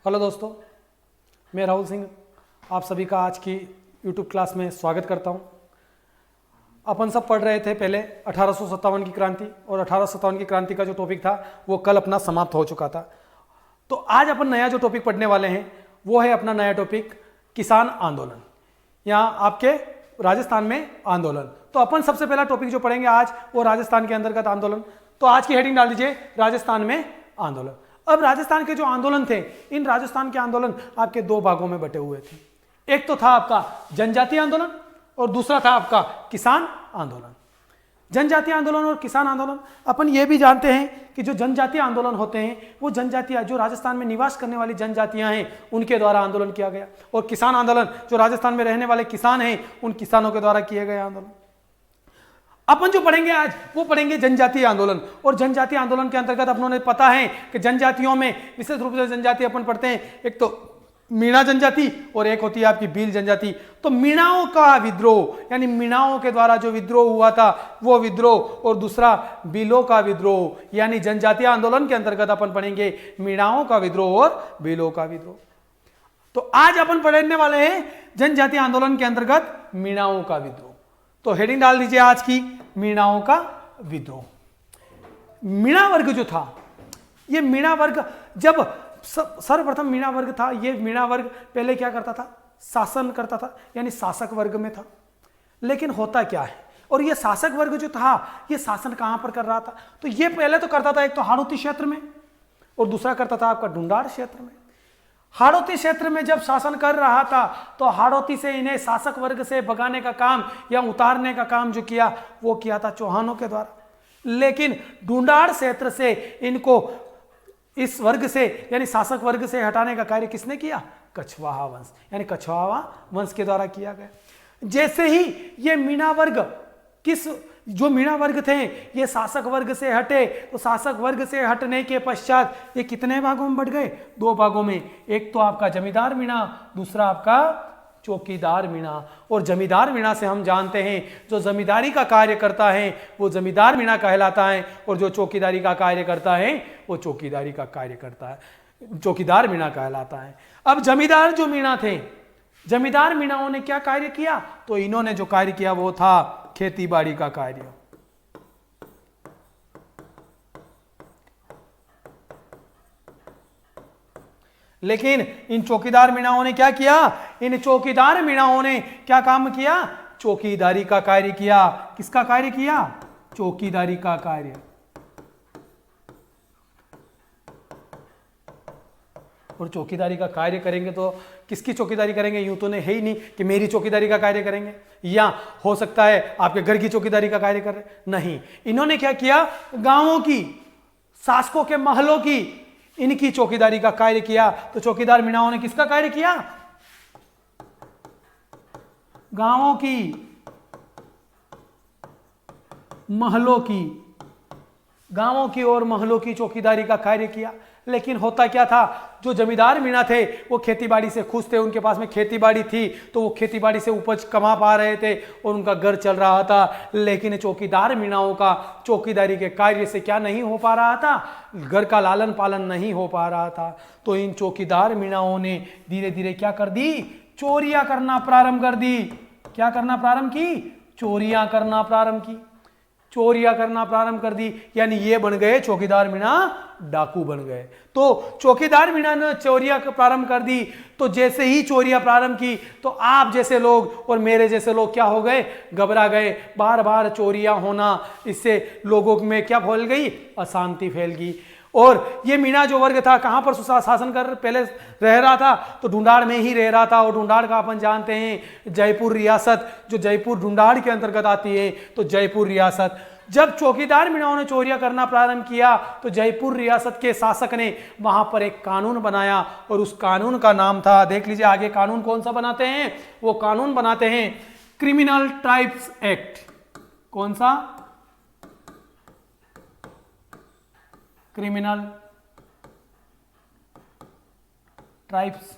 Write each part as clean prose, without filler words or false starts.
Hello दोस्तों, मैं राहुल सिंह आप सभी का आज की YouTube क्लास में स्वागत करता हूं। अपन सब पढ़ रहे थे पहले 1857 की क्रांति, और 1857 की क्रांति का जो टॉपिक था वो कल अपना समाप्त हो चुका था। तो आज अपन नया जो टॉपिक पढ़ने वाले हैं वो है अपना नया टॉपिक किसान आंदोलन, यहाँ आपके राजस्थान में आंदोलन। तो अपन सबसे पहला टॉपिक जो पढ़ेंगे आज वो राजस्थान के अंतर्गत आंदोलन। तो आज की हेडिंग डाल दीजिए राजस्थान में आंदोलन। अब राजस्थान के जो आंदोलन थे, इन राजस्थान के आंदोलन आपके दो भागों में बटे हुए थे। एक तो था आपका जनजातीय आंदोलन और दूसरा था आपका किसान आंदोलन। जनजातीय आंदोलन और किसान आंदोलन, अपन ये भी जानते हैं कि जो जनजातीय आंदोलन होते हैं वो जनजातियां जो राजस्थान में निवास करने वाली जनजातियां हैं उनके द्वारा आंदोलन किया गया, और किसान आंदोलन जो राजस्थान में रहने वाले किसान हैं उन किसानों के द्वारा किए गए आंदोलन। अपन जो पढ़ेंगे आज वो पढ़ेंगे जनजातीय आंदोलन। और जनजातीय आंदोलन के अंतर्गत अपनों ने पता है कि जनजातियों में विशेष रूप से जनजाति अपन पढ़ते हैं, एक तो मीणा जनजाति और एक होती है आपकी भील जनजाति। तो मीणाओं का विद्रोह, यानी मीणाओं के द्वारा जो विद्रोह हुआ था वो विद्रोह, और दूसरा भीलों का विद्रोह, यानी जनजातीय आंदोलन के अंतर्गत अपन पढ़ेंगे मीणाओं का विद्रोह और भीलों का विद्रोह। तो आज अपन पढ़ने वाले हैं जनजातीय आंदोलन के अंतर्गत मीणाओं का विद्रोह। तो हेडिंग डाल दीजिए आज की मीणाओं का विद्रोह। मीणा वर्ग जो था, ये मीणा वर्ग जब सर्वप्रथम मीणा वर्ग था, ये मीणा वर्ग पहले क्या करता था, शासन करता था, यानी शासक वर्ग में था। लेकिन होता क्या है, और ये शासक वर्ग जो था ये शासन कहां पर कर रहा था, तो ये पहले तो करता था एक तो हाड़ौती क्षेत्र में, और दूसरा करता था आपका ढूंढाड़ क्षेत्र में। हाड़ौती क्षेत्र में जब शासन कर रहा था तो हाड़ौती से इन्हें शासक वर्ग से भगाने का काम या उतारने का काम जो किया वो किया था चौहानों के द्वारा। लेकिन ढूंढाड़ क्षेत्र से इनको इस वर्ग से यानी शासक वर्ग से हटाने का कार्य किसने किया, कछवाहा वंश, यानी कछवाहा वंश के द्वारा किया गया। जैसे ही ये मीणा वर्ग जो मीणा वर्ग थे ये शासक वर्ग से हटे, तो शासक वर्ग से हटने के पश्चात ये कितने भागों में बढ़ गए, दो भागों में। एक तो आपका जमींदार मीणा, दूसरा आपका चौकीदार मीणा। और जमींदार मीणा से हम जानते हैं जो जमींदारी का कार्य करता है वो जमींदार मीणा कहलाता है, और जो चौकीदारी का कार्य करता है वो चौकीदारी का कार्य करता है, चौकीदार मीणा कहलाता है। अब जमींदार जो मीणा थे, जमींदार मीणाओं ने क्या कार्य किया, तो इन्होंने जो कार्य किया वो था खेती बाड़ी का कार्य। लेकिन इन चौकीदार मीणाओं ने क्या किया, इन चौकीदार मीणाओं ने क्या काम किया, चौकीदारी का कार्य किया। किसका कार्य किया, चौकीदारी का कार्य। और चौकीदारी का कार्य करेंगे तो किसकी चौकीदारी करेंगे, यूं तो है ही नहीं कि मेरी चौकीदारी का कार्य करेंगे, या हो सकता है आपके घर की चौकीदारी का कार्य कर रहे, नहीं। इन्होंने क्या किया, गांवों की, शासकों के महलों की, इनकी चौकीदारी का कार्य किया। तो चौकीदार मीणाओं ने किसका कार्य किया, गांवों की, महलों की, गांवों की और महलों की चौकीदारी का कार्य किया। लेकिन होता क्या था, जो जमींदार मीणा थे वो खेतीबाड़ी से खुश थे, उनके पास में खेतीबाड़ी थी तो वो खेतीबाड़ी से उपज कमा पा रहे थे और उनका घर चल रहा था। लेकिन चौकीदार मीणाओं का चौकीदारी के कार्य से क्या नहीं हो पा रहा था, घर का लालन पालन नहीं हो पा रहा था। तो इन चौकीदार मीणाओं ने धीरे धीरे क्या कर दी, चोरियां करना प्रारंभ कर दी। क्या करना प्रारंभ की, चोरियां करना प्रारंभ की, चोरियां करना प्रारंभ कर दी, यानी ये बन गए चौकीदार मीणा डाकू बन गए। तो चौकीदार मीणा ने चोरियां प्रारंभ कर दी। तो जैसे ही चोरियां प्रारंभ की तो आप जैसे लोग और मेरे जैसे लोग क्या हो गए, घबरा गए। बार बार चोरियां होना, इससे लोगों में क्या फैल गई, अशांति फैल गई। और ये मीणा जो वर्ग था कहां पर शासन कर पहले रह रहा था, तो ढूंढाड़ में ही रह रहा था। और ढूंढाड़ का अपन जानते हैं जयपुर रियासत, जो जयपुर ढूंढाड़ के अंतर्गत आती है, तो जयपुर रियासत। जब चौकीदार मीणाओं ने चोरियां करना प्रारंभ किया तो जयपुर रियासत के शासक ने वहां पर एक कानून बनाया, और उस कानून का नाम था, देख लीजिए आगे कानून कौन सा बनाते हैं, वो कानून बनाते हैं क्रिमिनल ट्राइब्स एक्ट। कौन सा, criminal tribes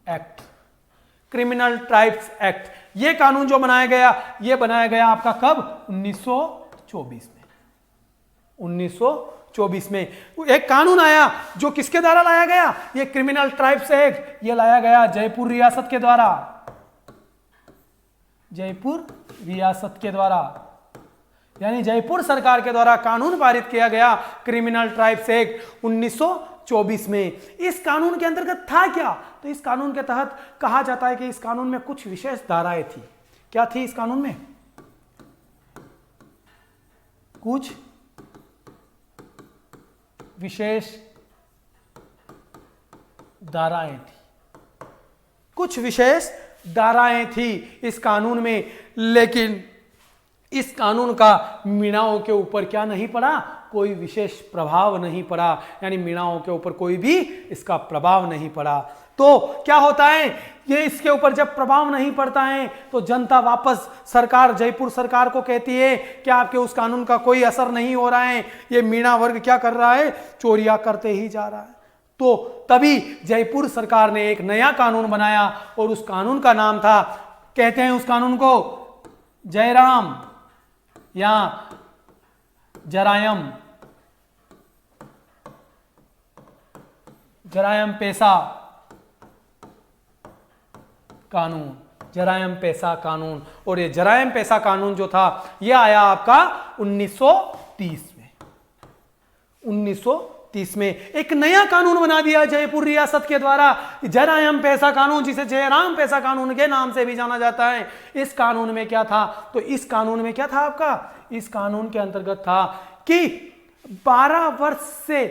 act, criminal tribes act. ये कानून जो बनाया गया, ये बनाया गया आपका कब, 1924 में। 1924 में एक कानून आया जो किसके द्वारा लाया गया, ये क्रिमिनल ट्राइब्स एक्ट, ये लाया गया जयपुर रियासत के द्वारा, जयपुर रियासत के द्वारा, यानी जयपुर सरकार के द्वारा कानून पारित किया गया क्रिमिनल ट्राइब्स एक्ट 1924 में। इस कानून के अंतर्गत था क्या, तो इस कानून के तहत कहा जाता है कि इस कानून में कुछ विशेष धाराएं थी। क्या थी इस कानून में, कुछ विशेष धाराएं थी, कुछ विशेष धाराएं थी इस कानून में, लेकिन इस कानून का मीणाओं के ऊपर क्या नहीं पड़ा, कोई विशेष प्रभाव नहीं पड़ा, यानी मीणाओं के ऊपर कोई भी इसका प्रभाव नहीं पड़ा। तो क्या होता है, ये इसके ऊपर जब प्रभाव नहीं पड़ता है तो जनता वापस सरकार, जयपुर सरकार को कहती है कि आपके उस कानून का कोई असर नहीं हो रहा है, ये मीणा वर्ग क्या कर रहा है, चोरियां करते ही जा रहा है। तो तभी जयपुर सरकार ने एक नया कानून बनाया और उस कानून का नाम था, कहते हैं उस कानून को जयराम या जरायम, जरायम पेशा कानून, जरायम पेशा कानून। और ये जरायम पेशा कानून जो था ये आया आपका 1930 में। 1930 में एक नया कानून बना दिया जयपुर रियासत के द्वारा, जरायम पेशा कानून, जिसे जयराम पेशा कानून के नाम से भी जाना जाता है। इस कानून में क्या था, तो इस कानून में क्या था आपका, इस कानून के अंतर्गत था कि 12 वर्ष से,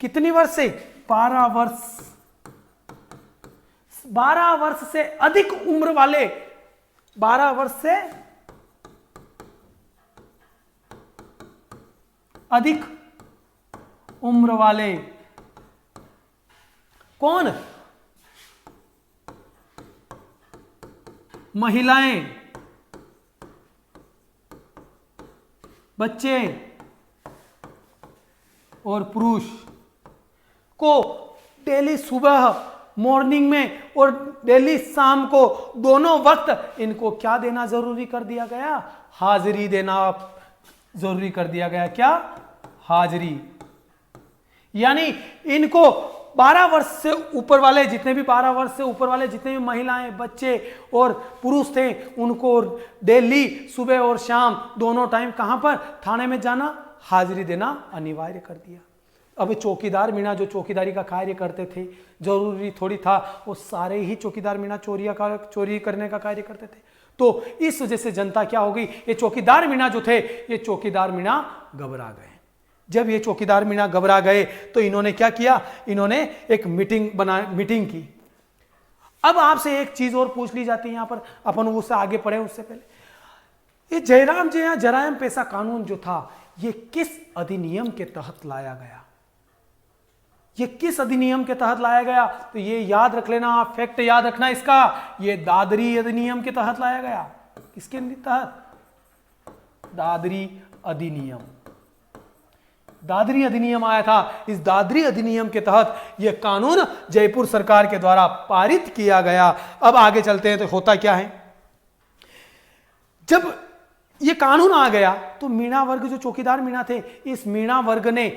कितनी वर्ष से, 12 वर्ष से अधिक उम्र वाले, 12 वर्ष से अधिक उम्र वाले कौन, महिलाएं, बच्चे और पुरुष को डेली सुबह मॉर्निंग में और डेली शाम को दोनों वक्त इनको क्या देना जरूरी कर दिया गया, हाजिरी देना जरूरी कर दिया गया। क्या, हाजिरी। यानी इनको 12 वर्ष से ऊपर वाले जितने भी 12 वर्ष से ऊपर वाले जितने भी महिलाएं, बच्चे और पुरुष थे, उनको डेली सुबह और शाम दोनों टाइम कहां पर, थाने में जाना, हाजिरी देना अनिवार्य कर दिया। अब चौकीदार मीणा जो चौकीदारी का कार्य करते थे, जरूरी थोड़ी था वो सारे ही चौकीदार मीणा चोरी करने का कार्य करते थे। तो इस वजह से जनता क्या हो गई, ये चौकीदार मीणा जो थे, ये चौकीदार मीणा घबरा गए। जब ये चौकीदार मीणा घबरा गए तो इन्होंने क्या किया, इन्होंने एक मीटिंग की। अब आपसे एक चीज और पूछ ली जाती है यहां पर, अपन उससे आगे पढ़े उससे पहले, ये जयराम जी या जरायम पेशा कानून जो था ये किस अधिनियम के तहत लाया गया, ये किस अधिनियम के तहत लाया गया, तो ये याद रख लेना, फैक्ट याद रखना इसका, ये दादरी अधिनियम के तहत लाया गया। किसके तहत, दादरी अधिनियम, दादरी अधिनियम आया था। इस दादरी अधिनियम के तहत यह कानून जयपुर सरकार के द्वारा पारित किया गया। अब आगे चलते हैं तो होता क्या है, जब यह कानून आ गया तो मीणा वर्ग जो चौकीदार मीणा थे, इस मीणा वर्ग ने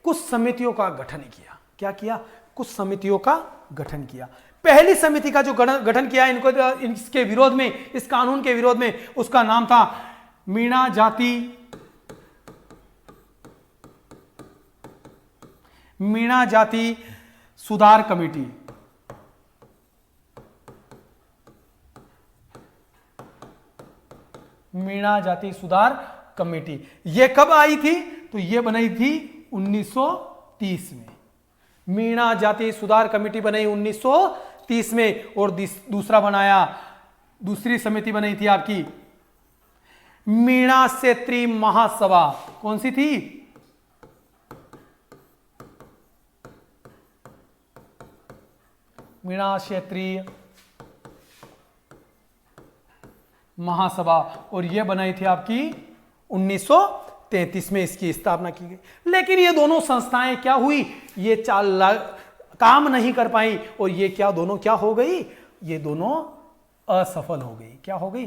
कुछ समितियों का गठन किया। क्या किया, कुछ समितियों का गठन किया। पहली समिति का जो गठन किया इनको, इसके विरोध में, इस कानून के विरोध में, उसका नाम था मीणा जाति सुधार कमेटी। मीणा जाति सुधार कमेटी यह कब आई थी, तो यह बनाई थी 1930 में। मीणा जाति सुधार कमेटी बनाई 1930 में। और दूसरी समिति बनाई थी आपकी मीणा क्षेत्रीय महासभा। कौन सी थी, मीणा क्षेत्रीय महासभा। और यह बनाई थी आपकी 1933 में, इसकी स्थापना की गई। लेकिन ये दोनों संस्थाएं क्या हुई, ये काम नहीं कर पाई और ये दोनों क्या हो गई, ये दोनों असफल हो गई। क्या हो गई,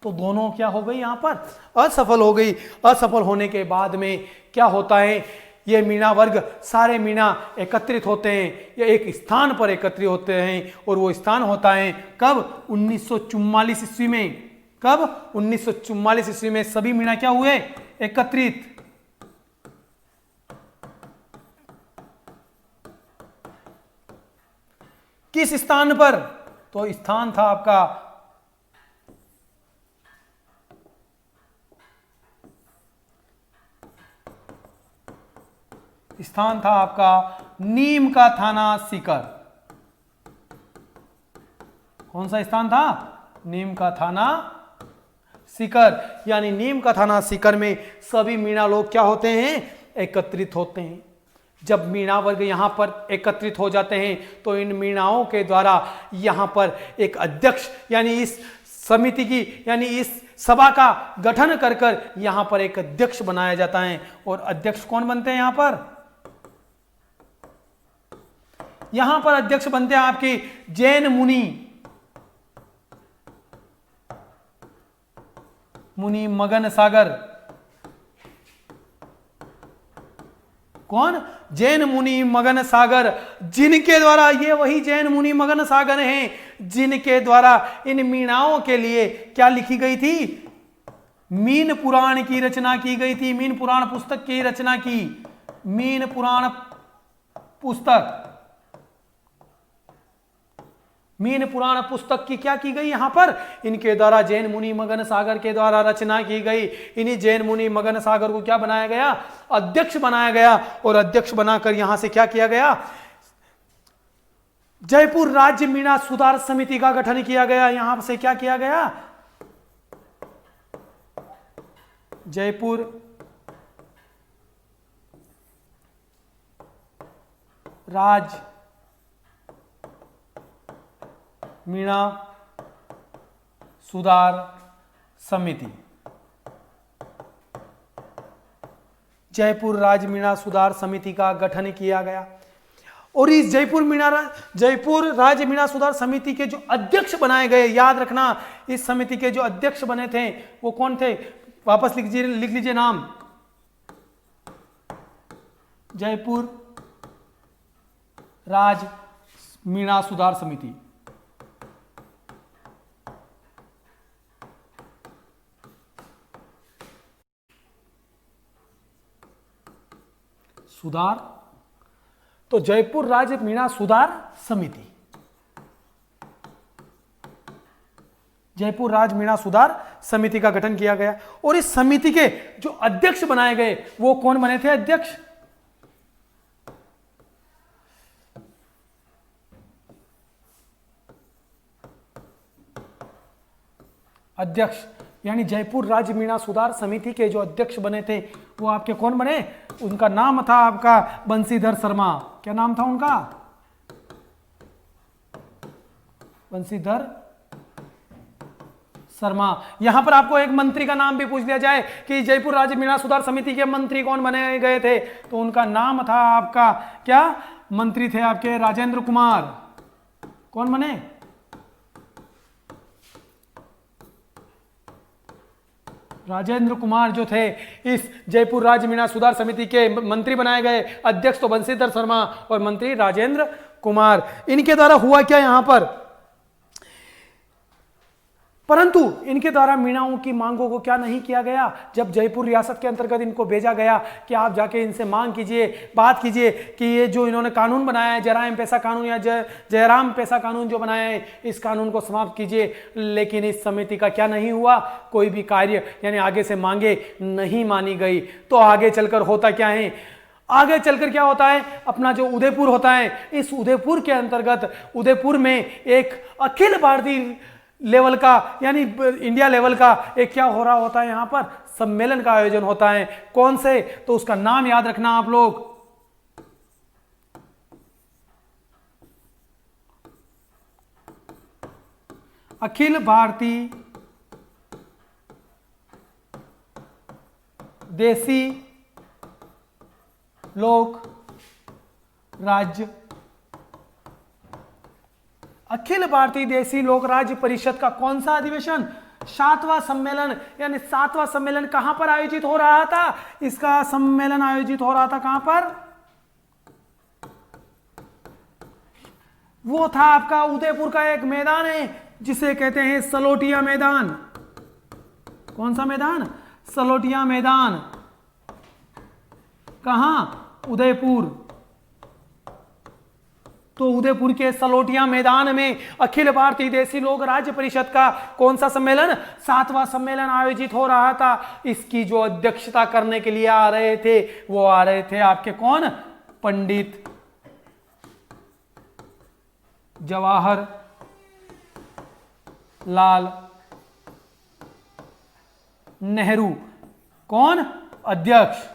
तो दोनों क्या हो गई यहां पर असफल हो गई। असफल होने के बाद में क्या होता है, ये मीणा वर्ग सारे मीणा एकत्रित होते हैं, ये एक स्थान पर एकत्रित होते हैं और वो स्थान होता है कब 1944 ईस्वी में। कब 1944 ईस्वी में सभी मीणा क्या हुए एकत्रित। किस स्थान पर, तो स्थान था आपका नीम का थाना सीकर। कौन सा स्थान था, नीम का थाना सीकर। यानी नीम का थाना सीकर में सभी मीणा लोग क्या होते हैं एकत्रित होते हैं। जब मीणा वर्ग यहां पर एकत्रित हो जाते हैं तो इन मीणाओं के द्वारा यहां पर एक अध्यक्ष यानी इस समिति की यानी इस सभा का गठन कर कर यहां पर एक अध्यक्ष बनाया जाता है। और अध्यक्ष कौन बनते हैं यहां पर अध्यक्ष बनते हैं आपकी जैन मुनि मगन सागर। कौन, जैन मुनि मगन सागर, जिनके द्वारा ये वही जैन मुनि मगन सागर हैं जिनके द्वारा इन मीणाओं के लिए क्या लिखी गई थी, मीन पुराण की रचना की गई थी। मीन पुराण पुस्तक की रचना की, मीन पुराण पुस्तक, मीन पुराण पुस्तक की क्या की गई यहां पर, इनके द्वारा जैन मुनि मगन सागर के द्वारा रचना की गई। इन्हीं जैन मुनि मगन सागर को क्या बनाया गया, अध्यक्ष बनाया गया। और अध्यक्ष बनाकर यहां से क्या किया गया, जयपुर राज्य मीणा सुधार समिति का गठन किया गया। यहां से क्या किया गया, जयपुर राज्य मीणा सुधार समिति, जयपुर राज्य मीणा सुधार समिति का गठन किया गया। और इस जयपुर राज्य मीणा सुधार समिति के जो अध्यक्ष बनाए गए, याद रखना इस समिति के जो अध्यक्ष बने थे वो कौन थे, वापस लिख लीजिए नाम, जयपुर राज्य मीणा सुधार समिति। सुधार, तो जयपुर राज्य मीणा सुधार समिति, जयपुर राज्य मीणा सुधार समिति का गठन किया गया। और इस समिति के जो अध्यक्ष बनाए गए वो कौन बने थे, अध्यक्ष यानी जयपुर राज्य मीणा सुधार समिति के जो अध्यक्ष बने थे वो आपके कौन बने, उनका नाम था आपका बंशीधर शर्मा। क्या नाम था उनका, बंशीधर शर्मा। यहां पर आपको एक मंत्री का नाम भी पूछ लिया जाए कि जयपुर राज्य मीणा सुधार समिति के मंत्री कौन बने गए थे, तो उनका नाम था आपका क्या, मंत्री थे आपके राजेंद्र कुमार। कौन बने, राजेंद्र कुमार जो थे इस जयपुर राज्य मीणा सुधार समिति के मंत्री बनाए गए। अध्यक्ष तो बंशीधर शर्मा और मंत्री राजेंद्र कुमार। इनके द्वारा हुआ क्या यहां पर, परंतु इनके द्वारा मीणाओं की मांगों को क्या नहीं किया गया। जब जयपुर रियासत के अंतर्गत इनको भेजा गया कि आप जाके इनसे मांग कीजिए, बात कीजिए कि ये जो इन्होंने कानून बनाया है, जराइम पेशा कानून या जयराम पेशा कानून जो बनाया है, इस कानून को समाप्त कीजिए। लेकिन इस समिति का क्या नहीं हुआ, कोई भी कार्य यानी आगे से मांगे नहीं मानी गई। तो आगे चलकर होता क्या है, आगे चलकर क्या होता है, अपना जो उदयपुर होता है, इस उदयपुर के अंतर्गत उदयपुर में एक अखिल भारतीय लेवल का यानी इंडिया लेवल का एक क्या हो रहा होता है, यहां पर सम्मेलन का आयोजन होता है। कौन से, तो उसका नाम याद रखना आप लोग, अखिल भारतीय देसी लोक राज्य, अखिल भारतीय देसी लोक राज्य परिषद का कौन सा अधिवेशन, सातवां सम्मेलन, यानी सातवां सम्मेलन कहां पर आयोजित हो रहा था? इसका सम्मेलन आयोजित हो रहा था कहां पर? वो था आपका उदयपुर का एक मैदान है जिसे कहते हैं सलोटिया मैदान। कौन सा मैदान? सलोटिया मैदान। कहां? उदयपुर। तो उदयपुर के सलोटिया मैदान में अखिल भारतीय देसी लोक राज्य परिषद का कौन सा सम्मेलन? सातवां सम्मेलन आयोजित हो रहा था। इसकी जो अध्यक्षता करने के लिए आ रहे थे वो आ रहे थे आपके कौन? पंडित जवाहर लाल नेहरू। कौन? अध्यक्ष।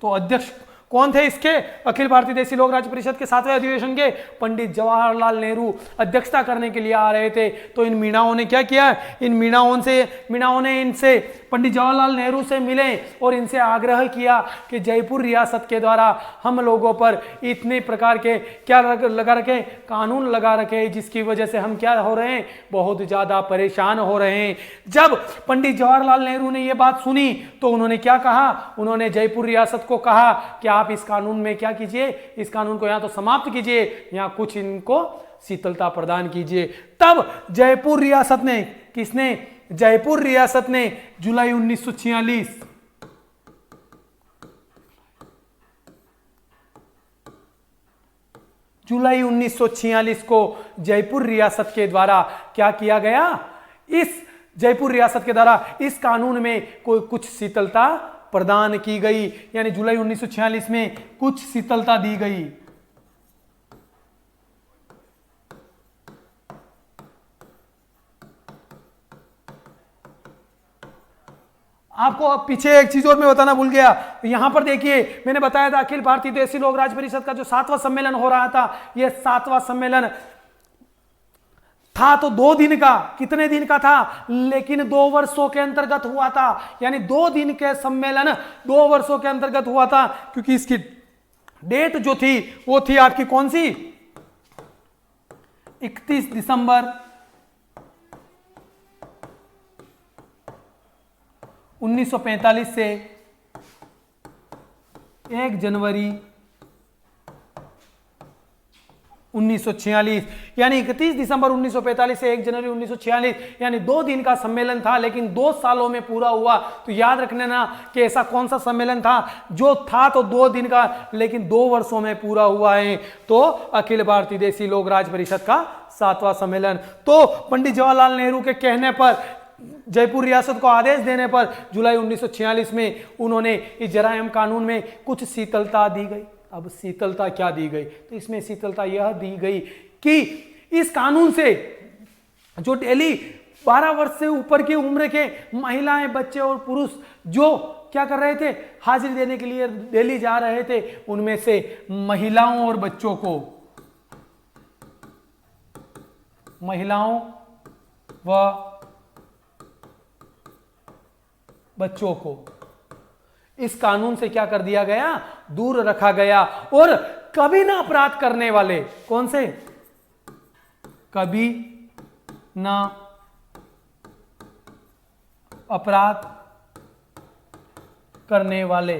तो अध्यक्ष कौन थे इसके? अखिल भारतीय देसी लोक राज्य परिषद के 7वें अधिवेशन के पंडित जवाहरलाल नेहरू अध्यक्षता करने के लिए आ रहे थे। तो इन मीणाओं ने क्या किया? इन मीणाओं ने इनसे पंडित जवाहरलाल नेहरू से मिले और इनसे आग्रह किया कि जयपुर रियासत के द्वारा हम लोगों पर इतने प्रकार के क्या लगा रखे? कानून लगा रखे, जिसकी वजह से हम क्या हो रहे हैं? बहुत ज्यादा परेशान हो रहे हैं। जब पंडित जवाहरलाल नेहरू ने यह बात सुनी तो उन्होंने क्या कहा? उन्होंने जयपुर रियासत को कहा कि आप इस कानून में क्या कीजिए? इस कानून को यहां तो समाप्त कीजिए, यहां कुछ इनको शीतलता प्रदान कीजिए। तब जयपुर रियासत ने, किसने? जयपुर रियासत ने जुलाई 1946 जुलाई 1946 को जयपुर रियासत के द्वारा क्या किया गया? इस जयपुर रियासत के द्वारा इस कानून में कोई कुछ शीतलता प्रदान की गई, यानी जुलाई 1946 में कुछ शीतलता दी गई। आपको अब पीछे एक चीज और मैं बताना भूल गया। यहां पर देखिए, मैंने बताया था अखिल भारतीय देसी लोक राज्य परिषद का जो 7वां सम्मेलन हो रहा था, यह 7वां सम्मेलन था तो 2 दिन का। कितने दिन का था? लेकिन 2 वर्षों के अंतर्गत हुआ था, यानी 2 दिन के सम्मेलन 2 वर्षों के अंतर्गत हुआ था, क्योंकि इसकी डेट जो थी वो थी आपकी कौन सी? 31 दिसंबर 1945 से 1 जनवरी 1946, यानी 31 दिसंबर 1945 से 1 जनवरी 1946, यानी 2 दिन का सम्मेलन था, लेकिन 2 सालों में पूरा हुआ। तो याद रखने ना कि ऐसा कौन सा सम्मेलन था जो था तो 2 दिन का, लेकिन 2 वर्षों में पूरा हुआ है। तो अखिल भारतीय देसी लोक राज्य परिषद का 7वां सम्मेलन। तो पंडित जवाहरलाल नेहरू के कहने पर, जयपुर रियासत को आदेश देने पर जुलाई 1946 में उन्होंने इस जरायम कानून में कुछ शीतलता दी गई। अब शीतलता क्या दी गई? तो इसमें शीतलता यह दी गई कि इस कानून से जो डेली 12 वर्ष से ऊपर की उम्र के महिलाएं, बच्चे और पुरुष जो क्या कर रहे थे? हाजिरी देने के लिए डेली जा रहे थे, उनमें से महिलाओं और बच्चों को, महिलाओं व बच्चों को इस कानून से क्या कर दिया गया? दूर रखा गया। और कभी ना अपराध करने वाले, कौन से? कभी ना अपराध करने वाले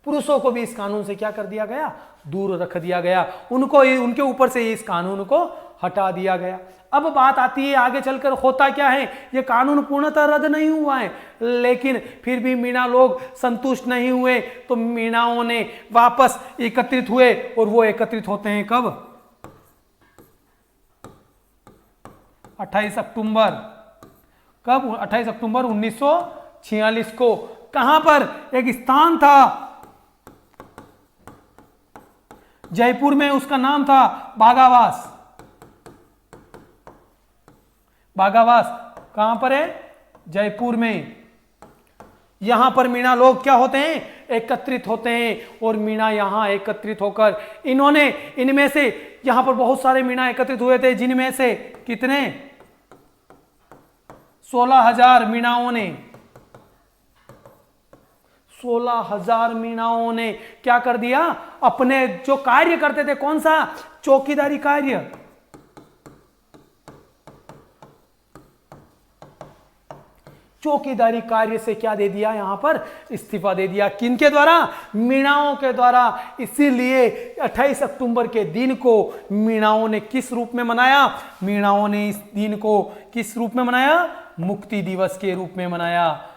पुरुषों को भी इस कानून से क्या कर दिया गया? दूर रख दिया गया। उनको, उनके ऊपर से इस कानून को हटा दिया गया। अब बात आती है आगे चलकर होता क्या है? ये कानून पूर्णतः रद्द नहीं हुआ है, लेकिन फिर भी मीणा लोग संतुष्ट नहीं हुए, तो मीणाओं ने वापस एकत्रित हुए। और वो एकत्रित होते हैं कब? 28 अक्टूबर। कब? 28 अक्टूबर 1946 को। कहां पर? एक स्थान था जयपुर में, उसका नाम था बागावास। बागावास कहां पर है? जयपुर में। यहां पर मीणा लोग क्या होते हैं? एकत्रित होते हैं। और मीणा यहां एकत्रित होकर इन्होंने, इनमें से यहां पर बहुत सारे मीणा एकत्रित हुए थे, जिनमें से कितने? 16,000 मीणाओं ने, 16,000 मीणाओं ने क्या कर दिया? अपने जो कार्य करते थे, कौन सा? चौकीदारी कार्य। चौकीदारी कार्य से क्या दे दिया, यहां पर इस्तीफा दे दिया। किनके द्वारा? मीणाओं के द्वारा। इसीलिए 28 अक्टूबर के दिन को मीणाओं ने किस रूप में मनाया? मीणाओं ने इस दिन को किस रूप में मनाया? मुक्ति दिवस के रूप में मनाया।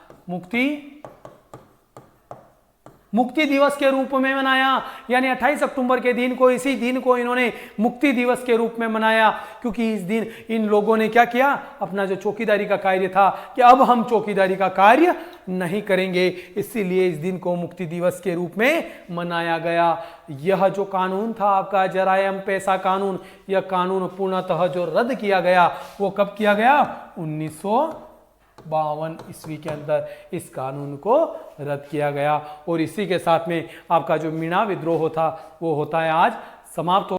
मुक्ति दिवस के रूप में मनाया। यानी 28 अक्टूबर के दिन को, इसी दिन को इन्होंने मुक्ति दिवस के रूप में मनाया, क्योंकि इस दिन इन लोगों ने क्या किया? अपना जो चौकीदारी का कार्य था कि अब हम चौकीदारी का कार्य नहीं करेंगे, इसीलिए इस दिन को मुक्ति दिवस के रूप में मनाया गया। यह जो कानून था आपका जरायम पेशा कानून, यह कानून पूर्णतः जो रद्द किया गया वो कब किया गया? 1952 ईस्वी के अंदर इस कानून को रद्द किया गया। और इसी के साथ में आपका जो मीणा विद्रोह था वो होता है आज समाप्त।